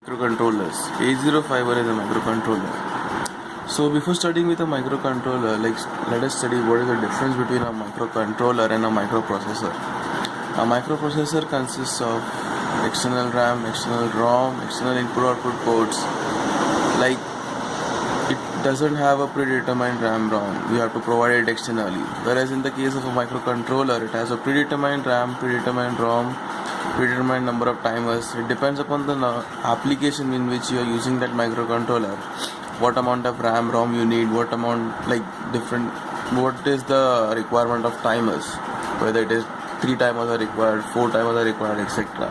Microcontrollers. 8051 is a microcontroller. So before starting with a microcontroller, let us study what is the difference between a microcontroller and a microprocessor. A microprocessor consists of external RAM, external ROM, external input-output ports. Like it doesn't have a predetermined RAM ROM. We have to provide it externally. Whereas in the case of a microcontroller, it has a predetermined RAM, predetermined ROM, predetermined number of timers. It depends upon the application in which you are using that microcontroller. What amount of RAM ROM you need, what is the requirement of timers, whether it is 3 timers are required, 4 timers are required, etc.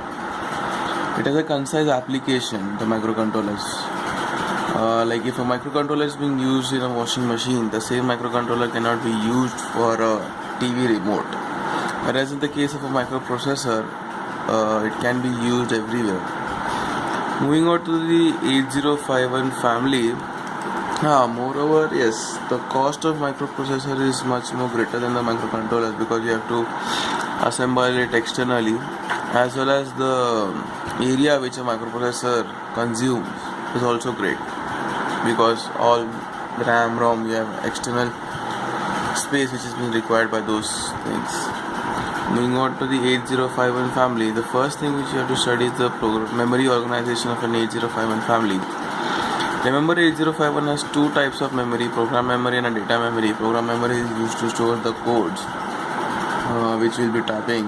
It has a concise application, the microcontrollers. Like if a microcontroller is being used in a washing machine, the same microcontroller cannot be used for a TV remote. Whereas in the case of a microprocessor, it can be used everywhere. Moving on to the 8051 family. Moreover, yes, the cost of microprocessor is much more greater than the microcontrollers because you have to assemble it externally, as well as the area which a microprocessor consumes is also great because all RAM, ROM, you have external space which is being required by those things. Moving on to the 8051 family, the first thing which you have to study is the memory organization of an 8051 family. Remember, 8051 has two types of memory, program memory and a data memory. Program memory is used to store the codes which we'll be typing.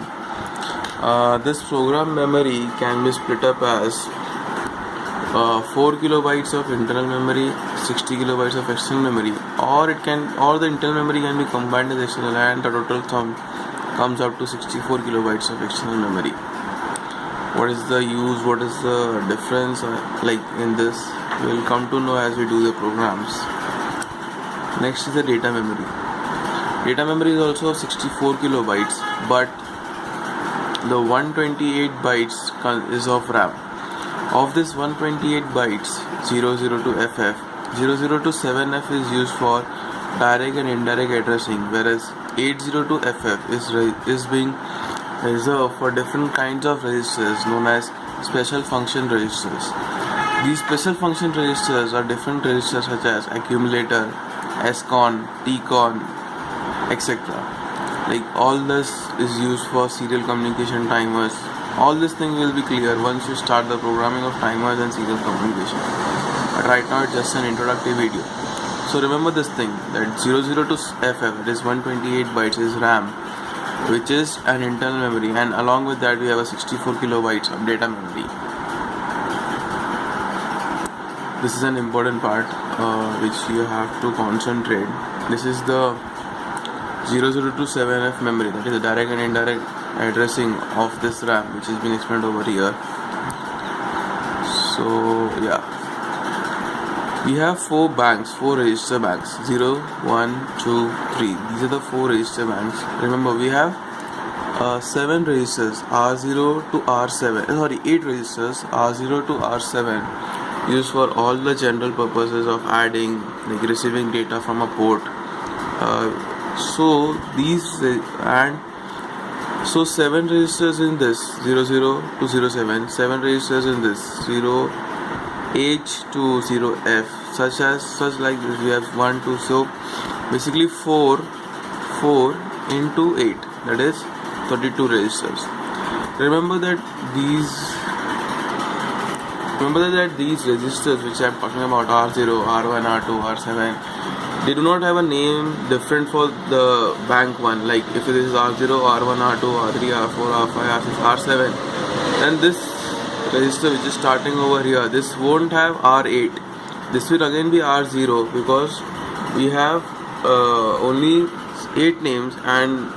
This program memory can be split up as 4 kilobytes of internal memory, 60 kilobytes of external memory, or the internal memory can be combined with external, and the total comes up to 64 kilobytes of external memory. What is the use, what is the difference in this, we will come to know as we do the programs. Next is the data memory. Data memory is also 64 kilobytes, but the 128 bytes is of RAM. Of this 128 bytes, 00 to FF, 00 to 7F is used for direct and indirect addressing, whereas 80 to FF is being reserved for different kinds of registers known as special function registers. These special function registers are different registers such as accumulator, SCON, TCON, etc. All this is used for serial communication timers. All this thing will be clear once you start the programming of timers and serial communication. But right now it's just an introductory video. So remember this thing, that 00 to FF, that is 128 bytes, is RAM, which is an internal memory, and along with that we have a 64 kilobytes of data memory. This is an important part which you have to concentrate. This is the 00 to 7F memory, that is the direct and indirect addressing of this RAM, which has been explained over here. So yeah, we have 4 register banks, 0, 1, 2, 3. These are the 4 register banks. Remember, we have 7 registers, R0 to R7, 8 registers, R0 to R7, used for all the general purposes of adding, receiving data from a port. So 7 registers in this, 00 to 07, 7 registers in this, 0H to 0F, such like this. We have 1, 2, so basically 4 into 8, that is 32 registers. Remember that these registers which I am talking about, R0, R1, R2, R7, they do not have a name different for the bank one. Like if it is R0, R1, R2, R3, R4, R5, R6, R7, then this register which is starting over here, this won't have R8. This will again be R0 because we have only 8 names, and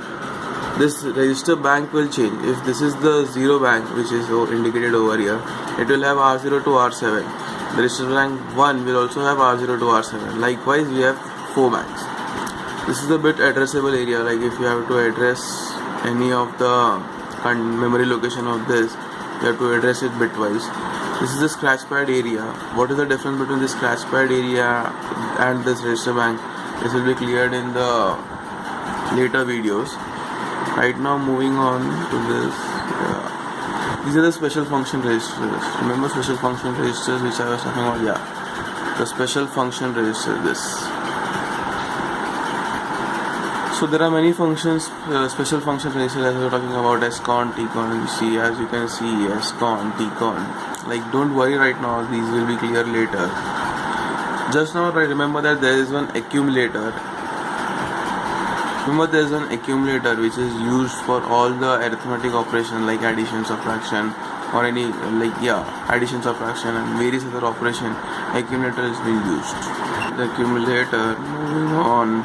this register bank will change. If this is the 0 bank which is indicated over here, it will have R0 to R7. The register bank 1 will also have R0 to R7. Likewise, we have 4 banks. This is the bit addressable area. Like if you have to address any of the memory location of this, you have to address it bitwise. This is the scratch pad area. What is the difference between this scratch pad area and this register bank? This will be cleared in the later videos. Right now, moving on to this. These are the special function registers. Remember special function registers which I was talking about? Yeah, the special function register, this. So there are many functions, special function registers, as we were talking about, scon, tcon. You see, as you can see, scon, tcon. Like, don't worry right now, these will be clear later. Just now, remember that there is one accumulator. Remember, there is an accumulator which is used for all the arithmetic operation like addition, subtraction, or any addition, subtraction, and various other operation. Accumulator is being used. The accumulator. Moving on.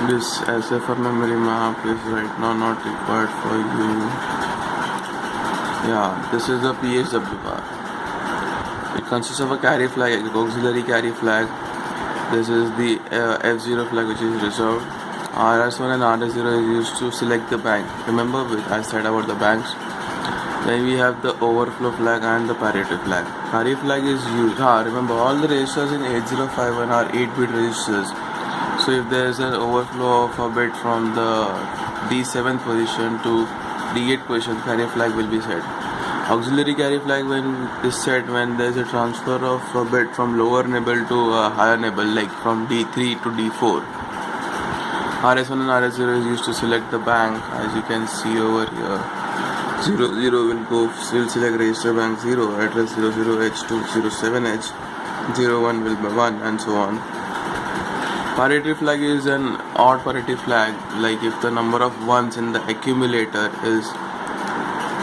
This SFR memory map is right now not required for you. Yeah, this is the PSW bar. It consists of a carry flag, auxiliary carry flag. This is the F0 flag which is reserved. RS1 and RS0 is used to select the bank. Remember I said about the banks. Then we have the overflow flag and the parity flag. Carry flag is used. Remember all the registers in 8051 are 8-bit registers. So if there is an overflow of a bit from the D7 position to D8 position, carry flag will be set. Auxiliary carry flag is set when there is a transfer of a bit from lower nibble to a higher nibble, like from D3 to D4. RS1 and RS0 is used to select the bank, as you can see over here. 00 will select register bank 0, address 00H to 07H, 01 will be 1, and so on. Parity flag is an odd parity flag, like if the number of ones in the accumulator is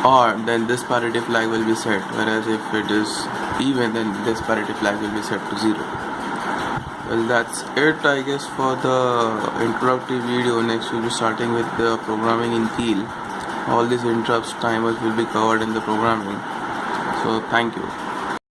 odd, then this parity flag will be set, whereas if it is even, then this parity flag will be set to 0. Well, that's it, I guess, for the introductory video. Next we'll be starting with the programming in Keil. All these interrupts, timers will be covered in the programming. So thank you.